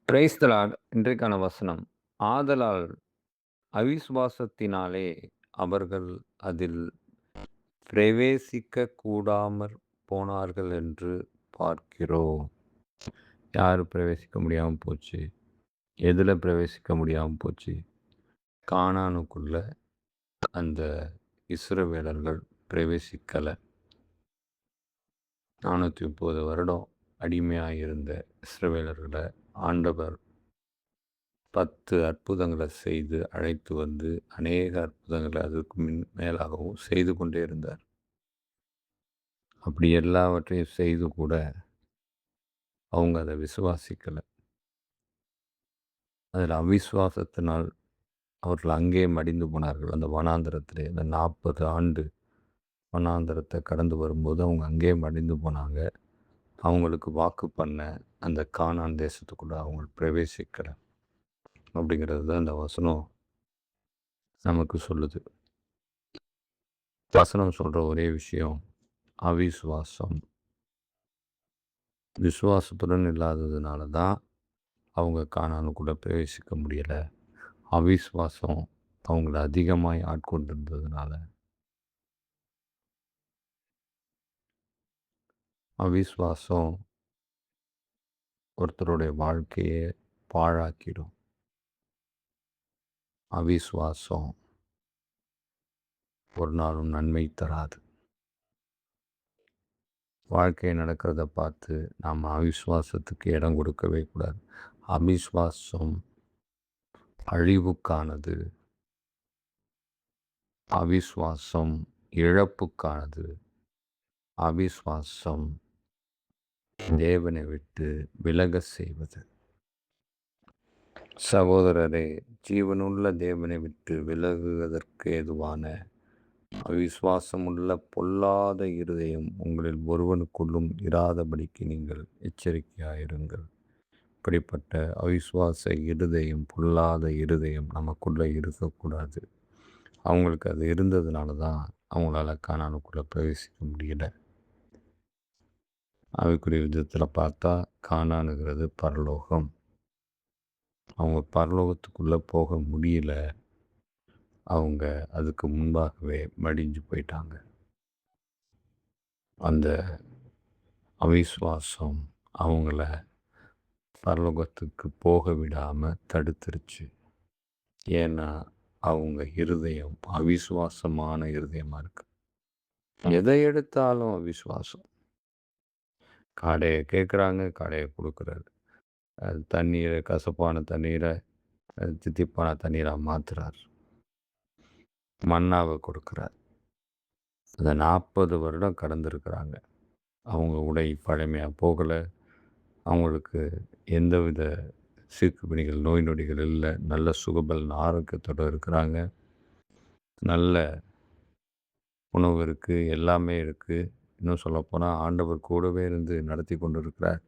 Praise the Lord. இன்றைக்கான வசனம். ஆதலால் அவிசுவாசத்தினாலே அவர்கள் அதில் பிரவேசிக்கக் கூடாமற் போனார்கள் என்று பார்க்கிறோம். யாரு பிரவேசிக்க முடியாம போச்சு? எதுல பிரவேசிக்க முடியாம போச்சு? கானானுக்குள்ள அந்த இஸ்ரவேலர்கள் பிரவேசிக்கல. 430 வருடம் அடிமையா இருந்த இஸ்ரவேலர்கள ஆண்டவர் 10 அற்புதங்கள செய்து அழைத்து வந்து, அநேக அற்புதங்கள அதற்கு மேலாகவும் செய்து கொண்டே இருந்தார். அப்படி எல்லாவற்றையும் செய்து கூட அவங்க அத விசுவாசிக்கல. அதில அவிசுவாசத்தினால் அவர்கள் அங்கே மடிந்து போனார்கள். அந்த வனாந்தரத்திலே அந்த 40 ஆண்டு வனாந்தரத்த கடந்து வரும்போது அவங்க அங்கேயே மடிந்து போனாங்க. அவங்களுக்கு வாக்கு பண்ண அந்த கானான் தேசத்துக்குள்ள அவங்க பிரவேசிக்கல. அப்படிங்கிறது தான் இந்த வசனம் நமக்கு சொல்லுது. வசனம் சொல்ற ஒரே விஷயம் அவிசுவாசம். விசுவாசத்துடன் இல்லாததுனால தான் அவங்க கானானுக்குள்ள பிரவேசிக்க முடியல. அவிசுவாசம் அவங்கள அதிகமாய் ஆட்கொண்டிருந்ததுனால. அவிசுவாசம் ஒருத்தருடைய வாழ்க்கையே பாழாக்கிடும். அவிசுவாசம் ஒரு நாளும் நன்மை தராது. வாழ்க்கை நடக்கிறத பார்த்து நாம் அவிசுவாசத்துக்கு இடம் கொடுக்கவே கூடாது. அவிசுவாசம் அழிவுக்கானது. அவிசுவாசம் இழப்புக்கானது. அவிசுவாசம் தேவனை விட்டு விலக செய்வது. சகோதரரே, ஜீவனுள்ள தேவனை விட்டு விலகுவதற்கு ஏதுவான அவிசுவாசமுள்ள பொல்லாத இருதயம் உங்களில் ஒருவனுக்குள்ளும் இராதபடிக்கு நீங்கள் எச்சரிக்கையாயிருங்கள். இப்படிப்பட்ட அவிசுவாச இருதயம், பொல்லாத இருதயம் நமக்குள்ள இருக்கக்கூடாது. அவங்களுக்கு அது இருந்ததுனால தான் அவங்களால கானானுக்குள்ள பிரவேசிக்க முடியல. ஆவிக்குரிய விதத்தில் பார்த்தா கானானுங்கிறது பரலோகம். அவங்க பரலோகத்துக்குள்ள போக முடியல. அவங்க அதுக்கு முன்பாகவே மடிஞ்சு போயிட்டாங்க. அந்த அவிசுவாசம் அவங்கள பரலோகத்துக்கு போக விடாம தடுத்துருச்சு. ஏன்னா அவங்க இருதயம் அவிசுவாசமான இருதயமா இருக்கு. எதை எடுத்தாலும் அவிசுவாசம். காடையை கேட்குறாங்க, காடையை கொடுக்குறாரு. அது தண்ணீரை, கசப்பான தண்ணீரை தித்திப்பான தண்ணீராக மாற்றுறார். மன்னாவை கொடுக்குறார். அந்த 40 வருடம் கடந்திருக்கிறாங்க. அவங்க உடை பழமையாக போகலை. அவங்களுக்கு எந்தவித சீக்குப்பிணிகள், நோய் நொடிகள் இல்லை. நல்ல சுகபலன் ஆரோக்கியத்தோடு இருக்கிறாங்க. நல்ல உணவு இருக்குது, எல்லாமே இருக்குது. இன்னும் சொல்லப்போனால் ஆண்டவர் கூடவே இருந்து நடத்தி கொண்டு இருக்கிறார்.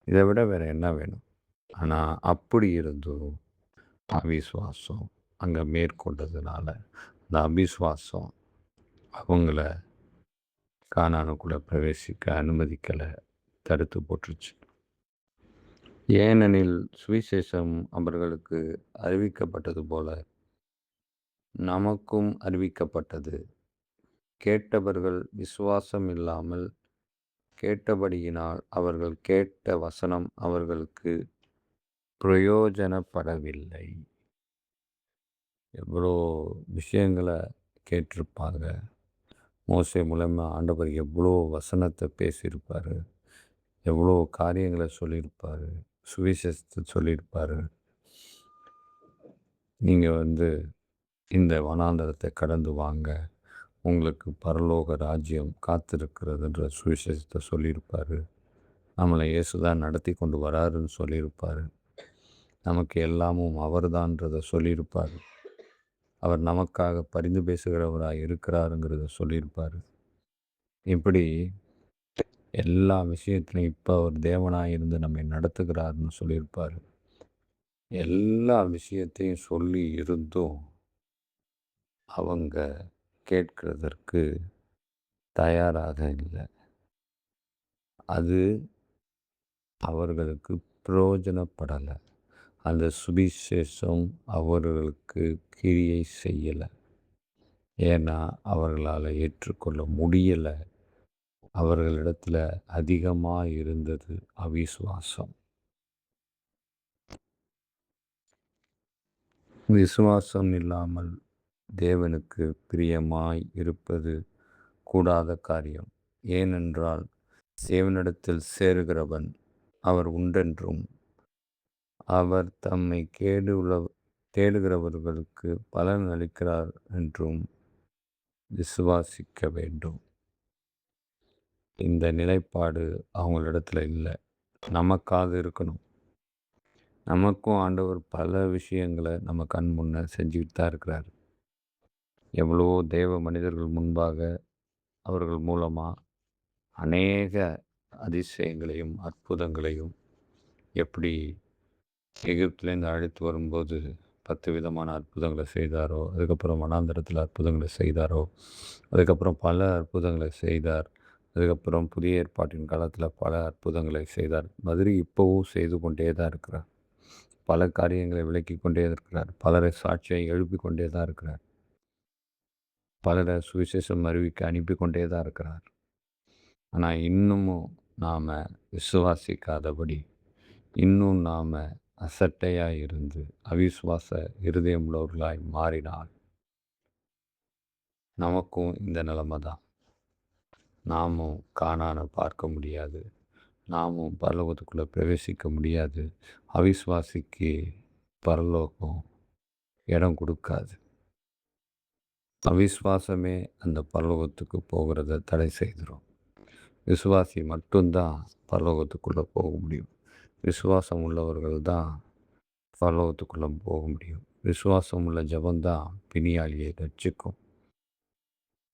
இதை விட வேறு என்ன வேணும்? ஆனால் அப்படி இருந்தும் அவிசுவாசம் அங்கே மேற்கொண்டதுனால அந்த அவிசுவாசம் அவங்கள கானானுக்குள்ளே பிரவேசிக்க அனுமதிக்கலை, தடுத்து போட்டுருச்சு. ஏனெனில் சுவிசேஷம் அவர்களுக்கு அறிவிக்கப்பட்டது போல நமக்கும் அறிவிக்கப்பட்டது. கேட்டவர்கள் விசுவாசம் இல்லாமல் கேட்டபடியினால் அவர்கள் கேட்ட வசனம் அவர்களுக்கு பிரயோஜனப்படவில்லை. எவ்வளோ விஷயங்களை கேட்டிருப்பாங்க. மோசே மூலமா ஆண்டவர் எவ்வளோ வசனத்தை பேசியிருப்பார். எவ்வளோ காரியங்களை சொல்லியிருப்பார். சுவிசேஷத்தை சொல்லியிருப்பார். நீங்கள் இந்த வனாந்தரத்தை கடந்து வாங்க, உங்களுக்கு பரலோக ராஜ்யம் காத்திருக்கிறதுன்ற சுவிசேஷத்தை சொல்லியிருப்பார். நம்மளை இயேசுதான் நடத்தி கொண்டு வராருன்னு சொல்லியிருப்பார். நமக்கு எல்லாமும் அவர்தான்றதை சொல்லியிருப்பார். அவர் நமக்காக பரிந்து பேசுகிறவராக இருக்கிறாருங்கிறத சொல்லியிருப்பார். இப்படி எல்லா விஷயத்துலையும் இப்போ அவர் தேவனாக இருந்து நம்மை நடத்துகிறாருன்னு சொல்லியிருப்பார். எல்லா விஷயத்தையும் சொல்லி இருந்தும் அவங்க கேட்கிறதற்கு தயாராக இல்லை. அது அவர்களுக்கு பிரயோஜனப்படல. அந்த சுவிசேஷம் அவர்களுக்கு கிரியை செய்யல. ஏன்னா, அவர்களால ஏற்றுக்கொள்ள முடியல. அவர்களிடத்துல அதிகமா இருந்தது அவிசுவாசம். விசுவாசம் இல்லாமல் தேவனுக்கு பிரியமாய் இருப்பது கூடாத காரியம். ஏனென்றால், தேவனிடத்தில் சேருகிறவன் அவர் உண்டென்றும், அவர் தம்மை தேடுகிறவர்களுக்கு பலன் அளிக்கிறார் என்றும் விசுவாசிக்க வேண்டும். இந்த நிலைப்பாடு அவங்களிடத்துல இல்லை. நமக்காக இருக்கணும். நமக்கும் ஆண்டவர் பல விஷயங்களை நம்ம கண் முன்ன செஞ்சுக்கிட்டு தான் இருக்கிறார். எவ்வளவோ தேவ மனிதர்கள் முன்பாக அவர்கள் மூலமாக அநேக அதிசயங்களையும் அற்புதங்களையும், எப்படி எகிப்திலேருந்து அழைத்து வரும்போது 10 விதமான அற்புதங்களை செய்தாரோ, அதுக்கப்புறம் வனாந்தரத்தில் அற்புதங்களை செய்தாரோ, அதுக்கப்புறம் பல அற்புதங்களை செய்தார். அதுக்கப்புறம் புதிய ஏற்பாட்டின் காலத்தில் பல அற்புதங்களை செய்தார். மாதிரி இப்போவும் செய்து கொண்டே தான் இருக்கிறார். பல காரியங்களை விளக்கி கொண்டே இருக்கிறார். பலரை சாட்சியை எழுப்பி கொண்டே தான் இருக்கிறார். பலரை சுவிசேஷம் அறிவிக்க அனுப்பி கொண்டே தான் இருக்கிறார். ஆனால் இன்னமும் நாம் விசுவாசிக்காதபடி, இன்னும் நாம் அசட்டையாக இருந்து அவிசுவாச இருதயம் உள்ளவர்களாய் மாறினால் நமக்கும் இந்த நிலைமை தான். நாமும் கானானை பார்க்க முடியாது. நாமும் பரலோகத்துக்குள்ளே பிரவேசிக்க முடியாது. அவிசுவாசிக்கு பரலோகம் இடம் கொடுக்காது. அவிசுவாசமே அந்த பரலோகத்துக்கு போகிறத தடை செய்திடும். விசுவாசி மட்டும்தான் பரலோகத்துக்குள்ளே போக முடியும். விசுவாசம் உள்ளவர்கள் தான் பரலோகத்துக்குள்ளே போக முடியும். விசுவாசம் உள்ள ஜபந்தான் பிணியாளியை ரட்சிக்கும்.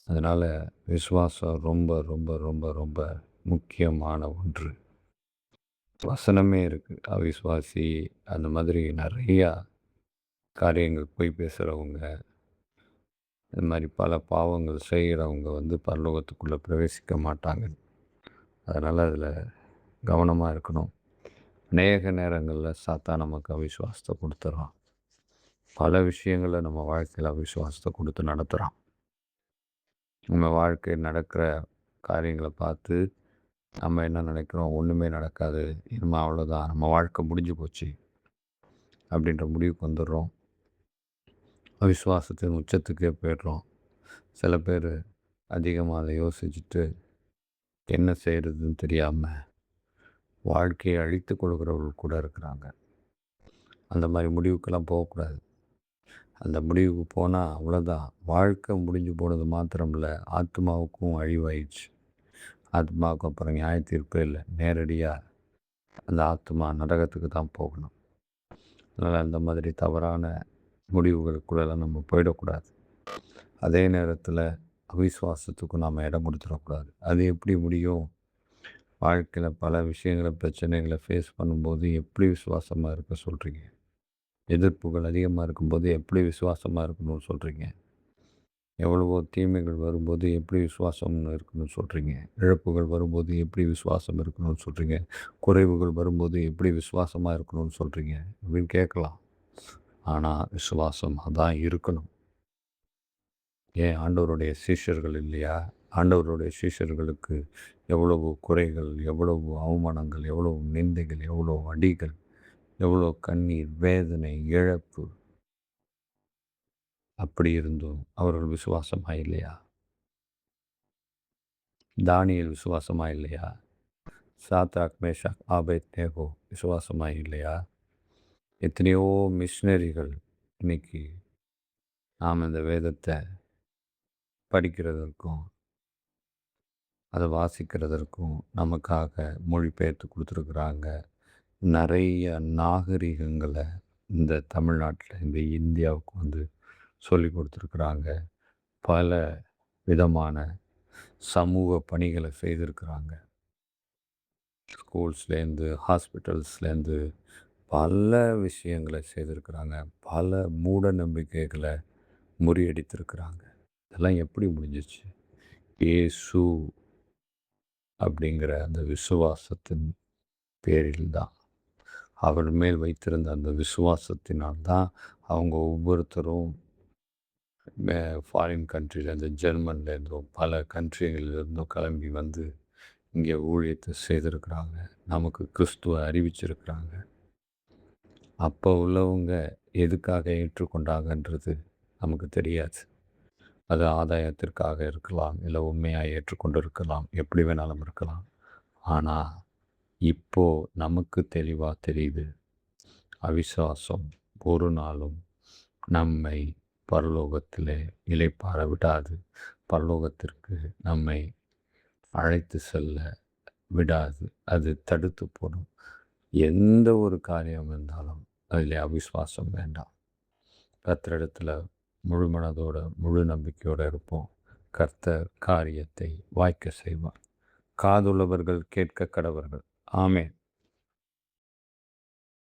அதனால் விசுவாசம் ரொம்ப ரொம்ப ரொம்ப ரொம்ப முக்கியமான ஒன்று. வசனமே இருக்குது. அவிசுவாசி அந்த மாதிரி நிறையா காரியங்கள் போய் பேசுகிறவங்க, இந்த மாதிரி பல பாவங்கள் செய்கிறவங்க பரலோகத்துக்குள்ளே பிரவேசிக்க மாட்டாங்க. அதனால் அதில் கவனமாக இருக்கணும். அநேக நேரங்களில் சாத்தான் நமக்கு அவிசுவாசத்தை கொடுத்துட்றான். பல விஷயங்களில் நம்ம வாழ்க்கையில் அவிசுவாசத்தை கொடுத்து நடத்துகிறான். நம்ம வாழ்க்கையில் நடக்கிற காரியங்களை பார்த்து நம்ம என்ன நினைக்கிறோம், ஒன்றுமே நடக்காது, இனிமேல் அவ்வளோதான், நம்ம வாழ்க்கை முடிஞ்சு போச்சு அப்படின்ற முடிவுக்கு வந்துடுறோம். அவிசுவாசத்தின் உச்சத்துக்கே போயிடுறோம். சில பேர் அதிகமாக அதை யோசிச்சுட்டு என்ன செய்கிறதுன்னு தெரியாமல் வாழ்க்கையை அழித்து கொடுக்குறவர்கள் கூட இருக்கிறாங்க. அந்த மாதிரி முடிவுக்கெல்லாம் போகக்கூடாது. அந்த முடிவுக்கு போனால் அவ்வளோதான், வாழ்க்கை முடிஞ்சு போனது மாத்திரம் இல்லை, ஆத்மாவுக்கும் அழிவாயிடுச்சு. ஆத்மாவுக்கு அப்புறம் நியாய தீர்ப்பே இல்லை. நேரடியாக அந்த ஆத்மா நரகத்துக்கு தான் போகணும். அதனால் அந்த மாதிரி தவறான முடிவுகளுக்குள்ளெல்லாம் நம்ம போயிடக்கூடாது. அதே நேரத்தில் அவிசுவாசத்துக்கும் நாம் இடம் கொடுத்துடக்கூடாது. அது எப்படி முடியும்? வாழ்க்கையில் பல விஷயங்களை, பிரச்சனைகளை ஃபேஸ் பண்ணும்போது எப்படி விசுவாசமாக இருக்க சொல்கிறீங்க? எதிர்ப்புகள் அதிகமாக இருக்கும்போது எப்படி விசுவாசமாக இருக்கணும்னு சொல்கிறீங்க? எவ்வளவோ தீமைகள் வரும்போது எப்படி விசுவாசம் இருக்கணும்னு சொல்கிறீங்க? இழப்புகள் வரும்போது எப்படி விசுவாசம் இருக்கணும்னு சொல்கிறீங்க? குறைவுகள் வரும்போது எப்படி விசுவாசமாக இருக்கணும்னு சொல்கிறீங்க அப்படின்னு கேட்கலாம். ஆனால் விசுவாசம் அதான் இருக்கணும். ஏன் ஆண்டவருடைய சீஷர்கள் இல்லையா? ஆண்டவருடைய சீஷர்களுக்கு எவ்வளவு குறைகள், எவ்வளவு அவமானங்கள், எவ்வளவு நிந்தைகள், எவ்வளோ அடிகள், எவ்வளோ கண்ணீர், வேதனை, இழப்பு. அப்படி இருந்தும் அவர்கள் விசுவாசமாக இல்லையா? தானியேல் விசுவாசமாக இல்லையா? சாத்ராக், மேஷாக், ஆபேத்நேகோ விசுவாசமாக இல்லையா? எத்தனையோ மிஷினரிகள் இன்னைக்கு நாம் இந்த வேதத்தை படிக்கிறதற்கும் அதை வாசிக்கிறதற்கும் நமக்காக மொழிபெயர்த்து கொடுத்துருக்குறாங்க. நிறைய நாகரிகங்களை இந்த தமிழ்நாட்டில், இந்த இந்தியாவுக்கு சொல்லி கொடுத்துருக்குறாங்க. பல விதமான சமூக பணிகளை செய்திருக்கிறாங்க. ஸ்கூல்ஸ்லேருந்து, ஹாஸ்பிட்டல்ஸ்லேருந்து பல விஷயங்களை செய்திருக்கிறாங்க. பல மூட நம்பிக்கைகளை முறியடித்திருக்கிறாங்க. இதெல்லாம் எப்படி முடிஞ்சிச்சு? இயேசு அப்படிங்கிற அந்த விசுவாசத்தின் பேரில் தான். அவர் மேல் வைத்திருந்த அந்த விசுவாசத்தினால் தான் அவங்க ஒவ்வொருத்தரும் ஃபாரின் கண்ட்ரிலேருந்து ஜெர்மன்லேருந்தும் பல கண்ட்ரிகளிலிருந்தும் கிளம்பி வந்து இங்கே ஊழியத்தை செய்திருக்கிறாங்க. நமக்கு கிறிஸ்துவ அறிவிச்சிருக்கிறாங்க. அப்போ உள்ளவங்க எதுக்காக ஏற்றுக்கொண்டாங்கன்றது நமக்கு தெரியாது. அது ஆதாயத்திற்காக இருக்கலாம், இல்லை உண்மையாக ஏற்றுக்கொண்டு இருக்கலாம், எப்படி வேணாலும் இருக்கலாம். ஆனால் இப்போ நமக்கு தெளிவாக தெரியுது, அவிசுவாசம் ஒரு நாளும் நம்மை பரலோகத்திலே இளைப்பாற விடாது. பரலோகத்திற்கு நம்மை அழைத்து செல்ல விடாது. அது தடுத்து போடும். எந்த ஒரு காரியம் இருந்தாலும் அதில் அவிசுவாசம் வேண்டாம். கர்த்தரிடத்தில் முழு மனதோட முழு நம்பிக்கையோடு இருப்போம். கர்த்தர் காரியத்தை வாய்க்க செய்வார். காதுள்ளவர்கள் கேட்க கடவர்கள். ஆமென்.